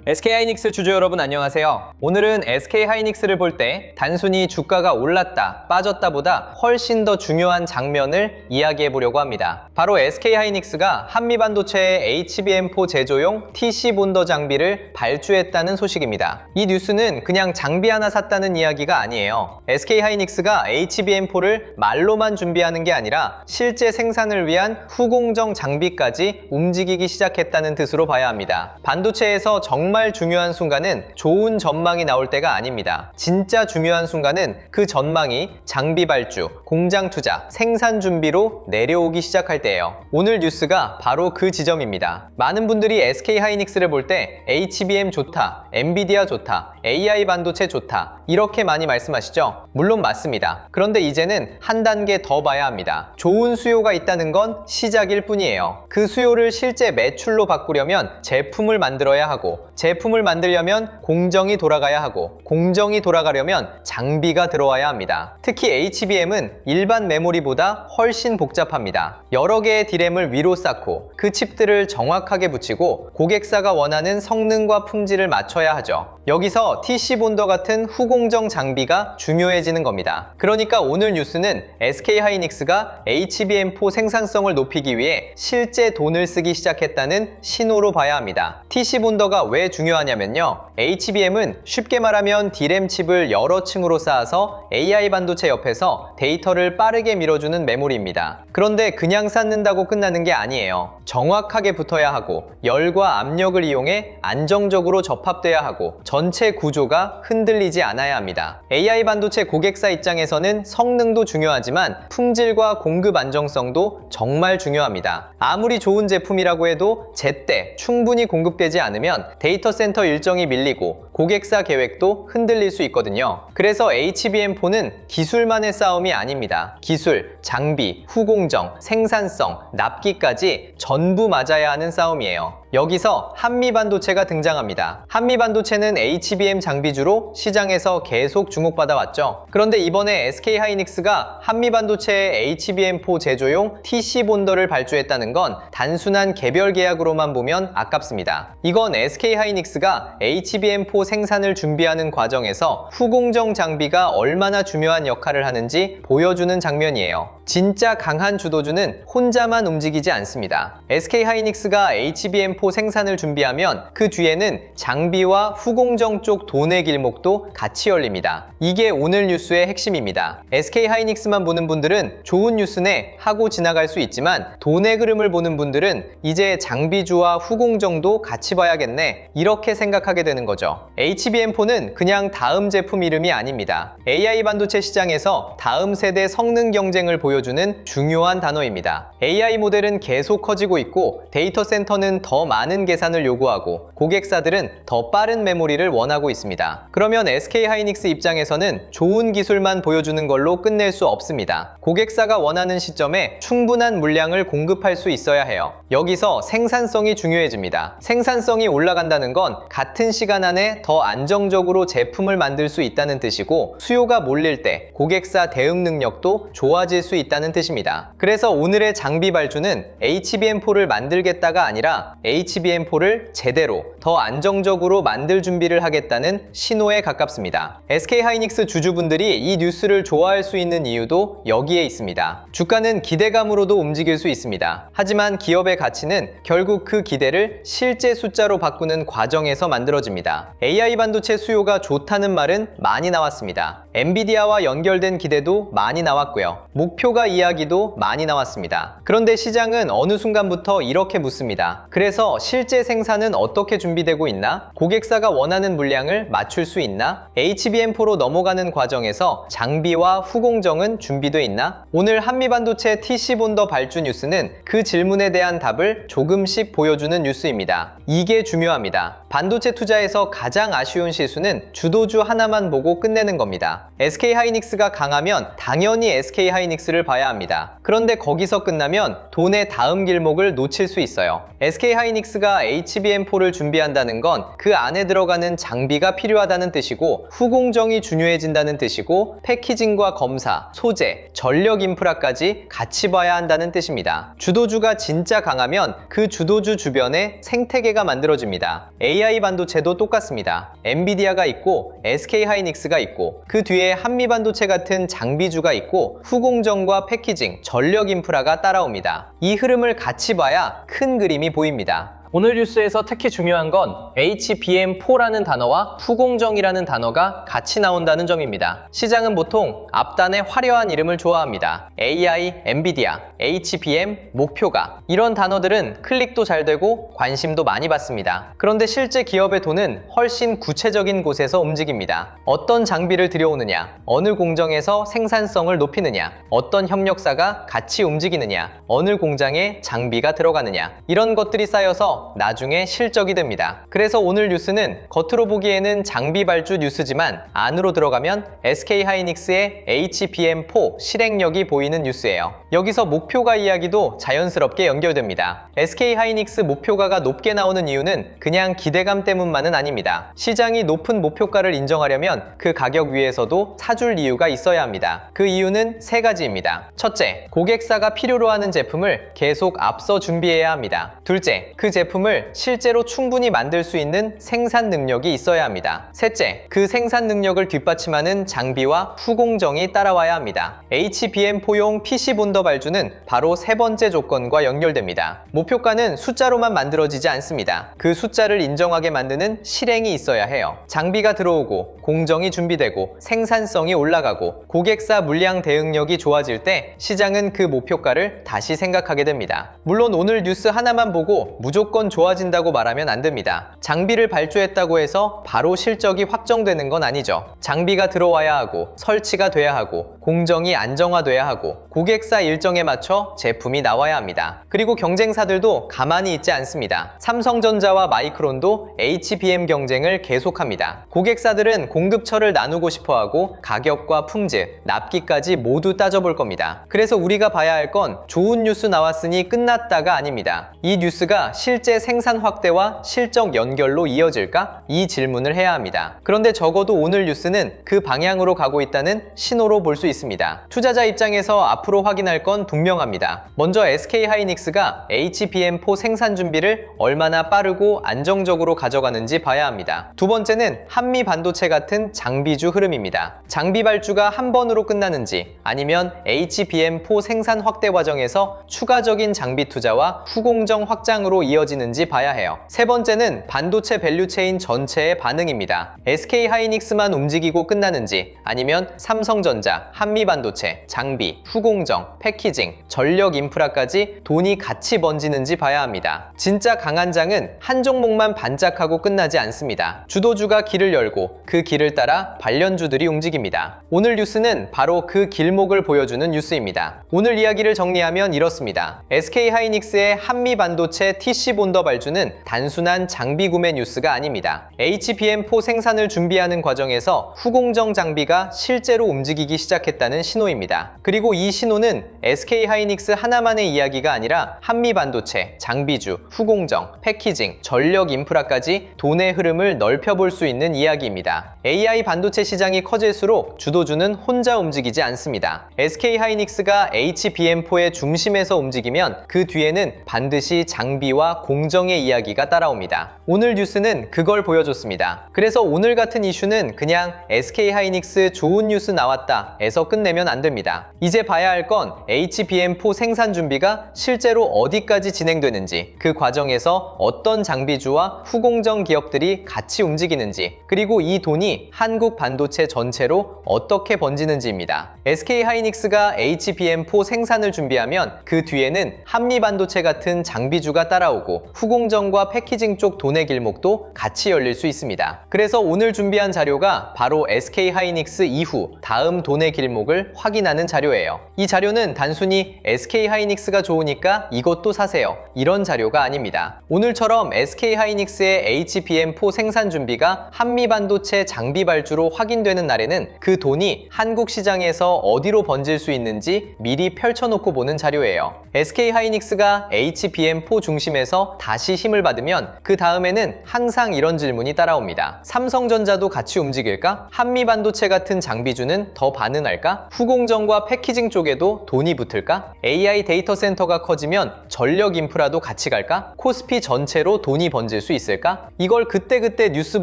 SK하이닉스 주주 여러분 안녕하세요. 오늘은 SK하이닉스를 볼 때 단순히 주가가 올랐다, 빠졌다 보다 훨씬 더 중요한 장면을 이야기해 보려고 합니다. 바로 SK하이닉스가 한미반도체의 HBM4 제조용 TC 본더 장비를 발주했다는 소식입니다. 이 뉴스는 그냥 장비 하나 샀다는 이야기가 아니에요. SK하이닉스가 HBM4를 말로만 준비하는 게 아니라 실제 생산을 위한 후공정 장비까지 움직이기 시작했다는 뜻으로 봐야 합니다. 반도체에서 정말 중요한 순간은 좋은 전망이 나올 때가 아닙니다. 진짜 중요한 순간은 그 전망이 장비 발주, 공장 투자, 생산 준비로 내려오기 시작할 때예요. 오늘 뉴스가 바로 그 지점입니다. 많은 분들이 SK하이닉스를 볼 때 HBM 좋다, 엔비디아 좋다, AI 반도체 좋다 이렇게 많이 말씀하시죠? 물론 맞습니다. 그런데 이제는 한 단계 더 봐야 합니다. 좋은 수요가 있다는 건 시작일 뿐이에요. 그 수요를 실제 매출로 바꾸려면 제품을 만들어야 하고, 제품을 만들려면 공정이 돌아가야 하고, 공정이 돌아가려면 장비가 들어와야 합니다. 특히 HBM은 일반 메모리보다 훨씬 복잡합니다. 여러 개의 D램을 위로 쌓고 그 칩들을 정확하게 붙이고 고객사가 원하는 성능과 품질을 맞춰야 하죠. 여기서 TC 본더 같은 후공정 장비가 중요해지는 겁니다. 그러니까 오늘 뉴스는 SK하이닉스가 HBM4 생산성을 높이기 위해 실제 돈을 쓰기 시작했다는 신호로 봐야 합니다. TC 본더가 왜 중요하냐면요. HBM은 쉽게 말하면 D램 칩을 여러 층으로 쌓아서 AI 반도체 옆에서 데이터를 빠르게 밀어주는 메모리입니다. 그런데 그냥 쌓는다고 끝나는 게 아니에요. 정확하게 붙어야 하고, 열과 압력을 이용해 안정적으로 접합돼야 하고, 전체 구조가 흔들리지 않아야 합니다. AI 반도체 고객사 입장에서는 성능도 중요하지만 품질과 공급 안정성도 정말 중요합니다. 아무리 좋은 제품이라고 해도 제때 충분히 공급되지 않으면 데이터 센터 일정이 밀리고 고객사 계획도 흔들릴 수 있거든요. 그래서 HBM4는 기술만의 싸움이 아닙니다. 기술, 장비, 후공정, 생산성, 납기까지 전부 맞아야 하는 싸움이에요. 여기서 한미반도체가 등장합니다. 한미반도체는 HBM 장비주로 시장에서 계속 주목받아 왔죠. 그런데 이번에 SK하이닉스가 한미반도체의 HBM4 제조용 TC 본더를 발주했다는 건 단순한 개별 계약으로만 보면 아깝습니다. 이건 SK하이닉스가 HBM4 생산을 준비하는 과정에서 후공정 장비가 얼마나 중요한 역할을 하는지 보여주는 장면이에요. 진짜 강한 주도주는 혼자만 움직이지 않습니다. SK하이닉스가 HBM4 생산을 준비하면 그 뒤에는 장비와 후공정 쪽 돈의 길목도 같이 열립니다. 이게 오늘 뉴스의 핵심입니다. SK하이닉스만 보는 분들은 좋은 뉴스네 하고 지나갈 수 있지만, 돈의 흐름을 보는 분들은 이제 장비주와 후공정도 같이 봐야겠네 이렇게 생각하게 되는 거죠. HBM4는 그냥 다음 제품 이름이 아닙니다. AI 반도체 시장에서 다음 세대 성능 경쟁을 보여주는 중요한 단어입니다. AI 모델은 계속 커지고 있고, 데이터 센터는 더 많은 계산을 요구하고, 고객사들은 더 빠른 메모리를 원하고 있습니다. 그러면 SK하이닉스 입장에서는 좋은 기술만 보여주는 걸로 끝낼 수 없습니다. 고객사가 원하는 시점에 충분한 물량을 공급할 수 있어야 해요. 여기서 생산성이 중요해집니다. 생산성이 올라간다는 건 같은 시간 안에 더 안정적으로 제품을 만들 수 있다는 뜻이고, 수요가 몰릴 때 고객사 대응 능력도 좋아질 수 있다는 뜻입니다. 그래서 오늘의 장비 발주는 HBM4를 만들겠다가 아니라 HBM4를 제대로 더 안정적으로 만들 준비를 하겠다는 신호에 가깝습니다. SK하이닉스 주주분들이 이 뉴스를 좋아할 수 있는 이유도 여기에 있습니다. 주가는 기대감으로도 움직일 수 있습니다. 하지만 기업의 가치는 결국 그 기대를 실제 숫자로 바꾸는 과정에서 만들어집니다. AI 반도체 수요가 좋다는 말은 많이 나왔습니다. 엔비디아와 연결된 기대도 많이 나왔고요. 목표가 이야기도 많이 나왔습니다. 그런데 시장은 어느 순간부터 이렇게 묻습니다. 그래서 실제 생산은 어떻게 준비되고 있나? 고객사가 원하는 물량을 맞출 수 있나? HBM4로 넘어가는 과정에서 장비와 후공정은 준비돼 있나? 오늘 한미반도체 TC 본더 발주 뉴스는 그 질문에 대한 답을 조금씩 보여주는 뉴스입니다. 이게 중요합니다. 반도체 투자에서 가장 아쉬운 실수는 주도주 하나만 보고 끝내는 겁니다. SK하이닉스가 강하면 당연히 SK하이닉스를 장비를 봐야 합니다. 그런데 거기서 끝나면 돈의 다음 길목을 놓칠 수 있어요. SK하이닉스가 HBM4를 준비한다는 건 그 안에 들어가는 장비가 필요하다는 뜻이고 후공정이 중요해진다는 뜻이고 패키징과 검사, 소재, 전력 인프라까지 같이 봐야 한다는 뜻입니다. 주도주가 진짜 강하면 그 주도주 주변에 생태계가 만들어집니다. AI 반도체도 똑같습니다. 엔비디아가 있고 SK하이닉스가 있고 그 뒤에 한미반도체 같은 장비주가 있고 후공정과 패키징, 전력 인프라가 따라옵니다. 이 흐름을 같이 봐야 큰 그림이 보입니다. 오늘 뉴스에서 특히 중요한 건 HBM4라는 단어와 후공정이라는 단어가 같이 나온다는 점입니다. 시장은 보통 앞단의 화려한 이름을 좋아합니다. AI, 엔비디아, HBM, 목표가 이런 단어들은 클릭도 잘 되고 관심도 많이 받습니다. 그런데 실제 기업의 돈은 훨씬 구체적인 곳에서 움직입니다. 어떤 장비를 들여오느냐, 어느 공정에서 생산성을 높이느냐, 어떤 협력사가 같이 움직이느냐, 어느 공장에 장비가 들어가느냐 이런 것들이 쌓여서 나중에 실적이 됩니다. 그래서 오늘 뉴스는 겉으로 보기에는 장비 발주 뉴스지만 안으로 들어가면 SK하이닉스의 HBM4 실행력이 보이는 뉴스예요. 여기서 목표가 이야기도 자연스럽게 연결됩니다. SK하이닉스 목표가가 높게 나오는 이유는 그냥 기대감 때문만은 아닙니다. 시장이 높은 목표가를 인정하려면 그 가격 위에서도 사줄 이유가 있어야 합니다. 그 이유는 세 가지입니다. 첫째, 고객사가 필요로 하는 제품을 계속 앞서 준비해야 합니다. 둘째, 그 제품을 실제로 충분히 만들 수 있는 생산 능력이 있어야 합니다. 셋째, 그 생산 능력을 뒷받침하는 장비와 후공정이 따라와야 합니다. HBM4용 PC 본더 발주는 바로 세 번째 조건과 연결됩니다. 목표가는 숫자로만 만들어지지 않습니다. 그 숫자를 인정하게 만드는 실행이 있어야 해요. 장비가 들어오고 공정이 준비되고 생산성이 올라가고 고객사 물량 대응력이 좋아질 때 시장은 그 목표가를 다시 생각하게 됩니다. 물론 오늘 뉴스 하나만 보고 무조건 좋아진다고 말하면 안 됩니다. 장비를 발주했다고 해서 바로 실적이 확정되는 건 아니죠. 장비가 들어와야 하고 설치가 돼야 하고 공정이 안정화돼야 하고 고객사 일정에 맞춰 제품이 나와야 합니다. 그리고 경쟁사들도 가만히 있지 않습니다. 삼성전자와 마이크론도 HBM 경쟁을 계속합니다. 고객사들은 공급처를 나누고 싶어하고 가격과 품질, 납기까지 모두 따져볼 겁니다. 그래서 우리가 봐야 할 건 좋은 뉴스 나왔으니 끝났다가 아닙니다. 이 뉴스가 실제 생산 확대와 실적 연결로 이어질까? 이 질문을 해야 합니다. 그런데 적어도 오늘 뉴스는 그 방향으로 가고 있다는 신호로 볼 수 있습니다. 투자자 입장에서 앞으로 확인할 건 분명합니다. 먼저 SK하이닉스가 HBM4 생산 준비를 얼마나 빠르고 안정적으로 가져가는지 봐야 합니다. 두 번째는 한미 반도체 같은 장비주 흐름입니다. 장비 발주가 한 번으로 끝나는지 아니면 HBM4 생산 확대 과정에서 추가적인 장비 투자와 후공정 확장으로 이어지는지 봐야 해요. 세 번째는 반도체 밸류체인 전체의 반응입니다. SK하이닉스만 움직이고 끝나는지 아니면 삼성전자, 한미반도체, 장비, 후공정, 패키징, 전력 인프라까지 돈이 같이 번지는지 봐야 합니다. 진짜 강한 장은 한 종목만 반짝하고 끝나지 않습니다. 주도주가 길을 열고 그 길을 따라 관련주들이 움직입니다. 오늘 뉴스는 바로 그 길목을 보여주는 뉴스입니다. 오늘 이야기를 정리하면 이렇습니다. SK하이닉스의 한미반도체 TC 본더 발주는 단순한 장비 구매 뉴스가 아닙니다. HBM4 생산을 준비하는 과정에서 후공정 장비가 실제로 움직이기 시작했다는 신호입니다. 그리고 이 신호는 SK하이닉스 하나만의 이야기가 아니라 한미반도체, 장비주, 후공정, 패키징, 전력 인프라까지 돈의 흐름을 넓혀볼 수 있는 이야기입니다. AI 반도체 시장이 커질수록 주도주는 혼자 움직이지 않습니다. SK하이닉스가 HBM4의 중심에서 움직이면 그 뒤에는 반드시 장비와 공정의 이야기가 따라옵니다. 오늘 뉴스는 그걸 보여줬습니다. 그래서 오늘 같은 이슈는 그냥 SK하이닉스 좋은 뉴스 나왔다 에서 끝내면 안 됩니다. 이제 봐야 할 건 HBM4 생산 준비가 실제로 어디까지 진행되는지, 그 과정에서 어떤 장비주와 후공정 기업들이 같이 움직이는지, 그리고 이 돈이 한국 반도체 전체로 어떻게 번지는지입니다. SK하이닉스가 HBM4 생산을 준비하면 그 뒤에는 한미반도체 같은 장비주가 따라오고 있다고 후공정과 패키징 쪽 돈의 길목도 같이 열릴 수 있습니다. 그래서 오늘 준비한 자료가 바로 SK하이닉스 이후 다음 돈의 길목을 확인하는 자료예요. 이 자료는 단순히 SK하이닉스가 좋으니까 이것도 사세요, 이런 자료가 아닙니다. 오늘처럼 SK하이닉스의 HBM4 생산 준비가 한미반도체 장비 발주로 확인되는 날에는 그 돈이 한국 시장에서 어디로 번질 수 있는지 미리 펼쳐놓고 보는 자료예요. SK하이닉스가 HBM4 중심에서 다시 힘을 받으면 그 다음에는 항상 이런 질문이 따라옵니다. 삼성전자도 같이 움직일까? 한미반도체 같은 장비주는 더 반응할까? 후공정과 패키징 쪽에도 돈이 붙을까? AI 데이터 센터가 커지면 전력 인프라도 같이 갈까? 코스피 전체로 돈이 번질 수 있을까? 이걸 그때그때 뉴스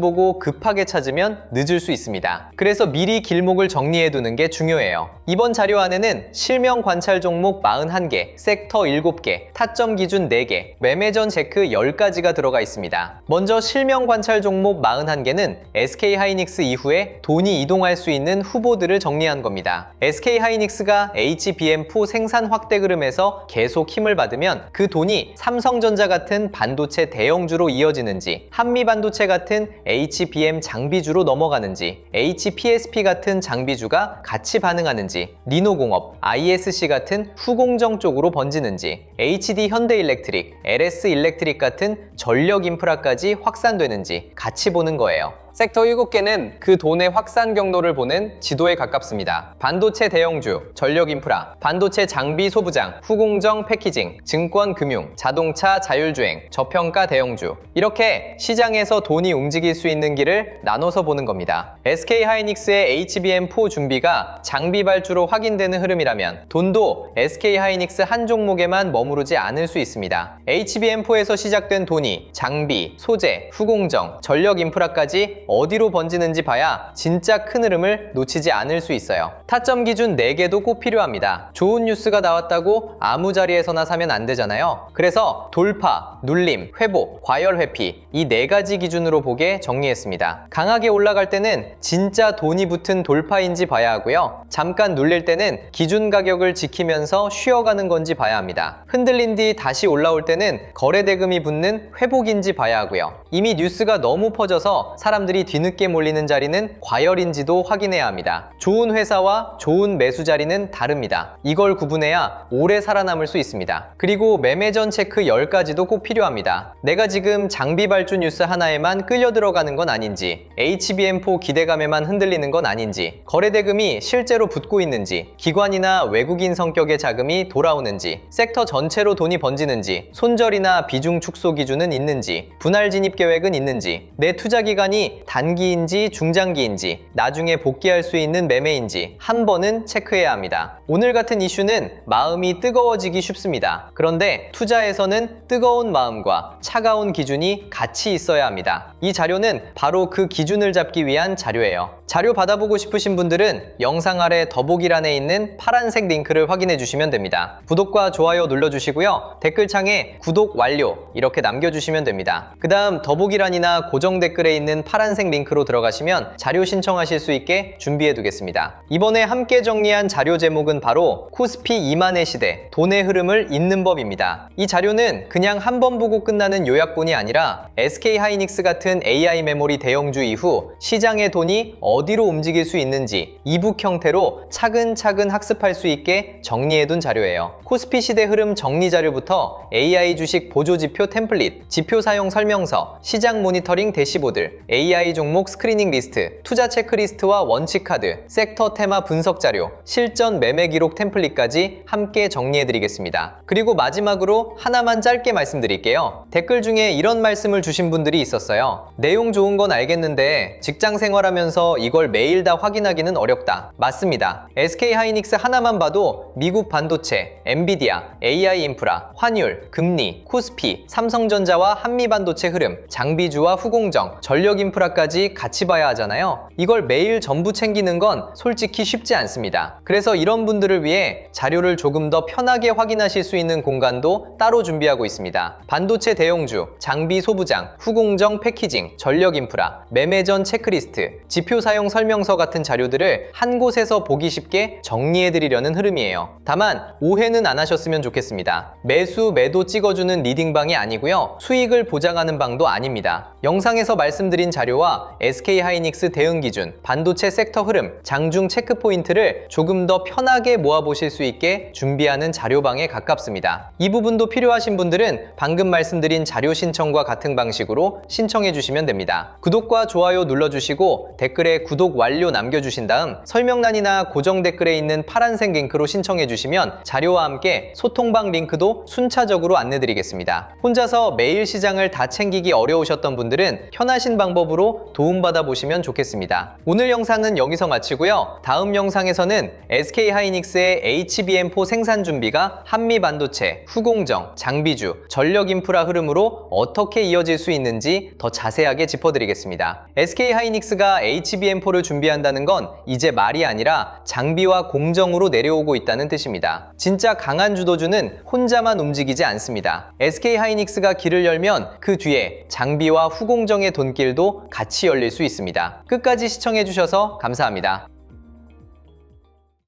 보고 급하게 찾으면 늦을 수 있습니다. 그래서 미리 길목을 정리해두는 게 중요해요. 이번 자료 안에는 실명 관찰 종목 41개, 섹터 7개, 타점 기준 4개, 매매전 체크 10가지가 들어가 있습니다. 먼저 실명 관찰 종목 41개는 SK하이닉스 이후에 돈이 이동할 수 있는 후보들을 정리한 겁니다. SK하이닉스가 HBM4 생산 확대 흐름에서 계속 힘을 받으면 그 돈이 삼성전자 같은 반도체 대형주로 이어지는지, 한미반도체 같은 HBM 장비주로 넘어가는지, HPSP 같은 장비주가 같이 반응하는지, 리노공업, ISC 같은 후공정 쪽으로 번지는지, HD 현대일렉트릭, LS 일렉트릭 같은 전력 인프라까지 확산되는지 같이 보는 거예요. 섹터 7개는 그 돈의 확산 경로를 보는 지도에 가깝습니다. 반도체 대형주, 전력 인프라, 반도체 장비 소부장, 후공정 패키징, 증권 금융, 자동차 자율주행, 저평가 대형주, 이렇게 시장에서 돈이 움직일 수 있는 길을 나눠서 보는 겁니다. SK하이닉스의 HBM4 준비가 장비 발주로 확인되는 흐름이라면 돈도 SK하이닉스 한 종목에만 머무르지 않을 수 있습니다. HBM4에서 시작된 돈이 장비, 소재, 후공정, 전력 인프라까지 어디로 번지는지 봐야 진짜 큰 흐름을 놓치지 않을 수 있어요. 타점 기준 4개도 꼭 필요합니다. 좋은 뉴스가 나왔다고 아무 자리에서나 사면 안 되잖아요. 그래서 돌파, 눌림, 회복, 과열 회피, 이 4가지 기준으로 보게 정리했습니다. 강하게 올라갈 때는 진짜 돈이 붙은 돌파인지 봐야 하고요. 잠깐 눌릴 때는 기준 가격을 지키면서 쉬어가는 건지 봐야 합니다. 흔들린 뒤 다시 올라올 때는 거래 대금이 붙는 회복인지 봐야 하고요. 이미 뉴스가 너무 퍼져서 사람들이 뒤늦게 몰리는 자리는 과열인지도 확인해야 합니다. 좋은 회사와 좋은 매수 자리는 다릅니다. 이걸 구분해야 오래 살아남을 수 있습니다. 그리고 매매전 체크 10가지도 꼭 필요합니다. 내가 지금 장비 발주 뉴스 하나에만 끌려 들어가는 건 아닌지, HBM4 기대감에만 흔들리는 건 아닌지, 거래 대금이 실제로 붙고 있는지, 기관이나 외국인 성격의 자금이 돌아오는지, 섹터 전체로 돈이 번지는지, 손절이나 비중 축소 기준은 있는지, 분할 진입 계획은 있는지, 내 투자 기간이 단기인지 중장기인지, 나중에 복귀할 수 있는 매매인지 한 번은 체크해야 합니다. 오늘 같은 이슈는 마음이 뜨거워지기 쉽습니다. 그런데 투자에서는 뜨거운 마음과 차가운 기준이 같이 있어야 합니다. 이 자료는 바로 그 기준을 잡기 위한 자료예요. 자료 받아보고 싶으신 분들은 영상 아래 더보기란에 있는 파란색 링크를 확인해 주시면 됩니다. 구독과 좋아요 눌러주시고요. 댓글창에 구독 완료 이렇게 남겨주시면 됩니다. 그 다음 더보기란이나 고정 댓글에 있는 파란색 링크로 들어가시면 자료 신청하실 수 있게 준비해 두겠습니다. 이번에 함께 정리한 자료 제목은 바로 코스피 2만의 시대, 돈의 흐름을 잇는 법입니다. 이 자료는 그냥 한 번 보고 끝나는 요약본이 아니라 SK하이닉스 같은 AI 메모리 대형주 이후 시장의 돈이 어디로 움직일 수 있는지 이북 형태로 차근차근 학습할 수 있게 정리해둔 자료예요. 코스피 시대 흐름 정리 자료부터 AI 주식 보조지표 템플릿, 지표 사용 설명서, 시장 모니터링 대시보드, AI 종목 스크리닝 리스트, 투자 체크리스트와 원칙 카드, 섹터 테마 분석 자료, 실전 매매 기록 템플릿까지 함께 정리해드리겠습니다. 그리고 마지막으로 하나만 짧게 말씀드릴게요. 댓글 중에 이런 말씀을 주신 분들이 있었어요. 내용 좋은 건 알겠는데 직장 생활하면서 이걸 매일 다 확인하기는 어렵다. 맞습니다. SK하이닉스 하나만 봐도 미국 반도체, 엔비디아, AI 인프라, 환율, 금리, 코스피, 삼성전자와 한미반도체 흐름, 장비주와 후공정, 전력 인프라 물가까지 같이 봐야 하잖아요. 이걸 매일 전부 챙기는 건 솔직히 쉽지 않습니다. 그래서 이런 분들을 위해 자료를 조금 더 편하게 확인하실 수 있는 공간도 따로 준비하고 있습니다. 반도체 대용주, 장비 소부장, 후공정 패키징, 전력 인프라, 매매 전 체크리스트, 지표 사용 설명서 같은 자료들을 한 곳에서 보기 쉽게 정리해드리려는 흐름이에요. 다만 오해는 안 하셨으면 좋겠습니다. 매수, 매도 찍어주는 리딩방이 아니고요. 수익을 보장하는 방도 아닙니다. 영상에서 말씀드린 자료와 SK하이닉스 대응 기준, 반도체 섹터 흐름, 장중 체크 포인트를 조금 더 편하게 모아보실 수 있게 준비하는 자료방에 가깝습니다. 이 부분도 필요하신 분들은 방금 말씀드린 자료 신청과 같은 방식으로 신청해 주시면 됩니다. 구독과 좋아요 눌러주시고 댓글에 구독 완료 남겨주신 다음 설명란이나 고정 댓글에 있는 파란색 링크로 신청해 주시면 자료와 함께 소통방 링크도 순차적으로 안내드리겠습니다. 혼자서 매일 시장을 다 챙기기 어려우셨던 분들은 편하신 방법으로 도움받아 보시면 좋겠습니다. 오늘 영상은 여기서 마치고요. 다음 영상에서는 SK하이닉스의 HBM4 생산 준비가 한미반도체, 후공정, 장비주, 전력인프라 흐름으로 어떻게 이어질 수 있는지 더 자세하게 짚어드리겠습니다. SK하이닉스가 HBM4를 준비한다는 건 이제 말이 아니라 장비와 공정으로 내려오고 있다는 뜻입니다. 진짜 강한 주도주는 혼자만 움직이지 않습니다. SK하이닉스가 길을 열면 그 뒤에 장비와 후공정의 돈길도 같이 열릴 수 있습니다. 끝까지 시청해주셔서 감사합니다.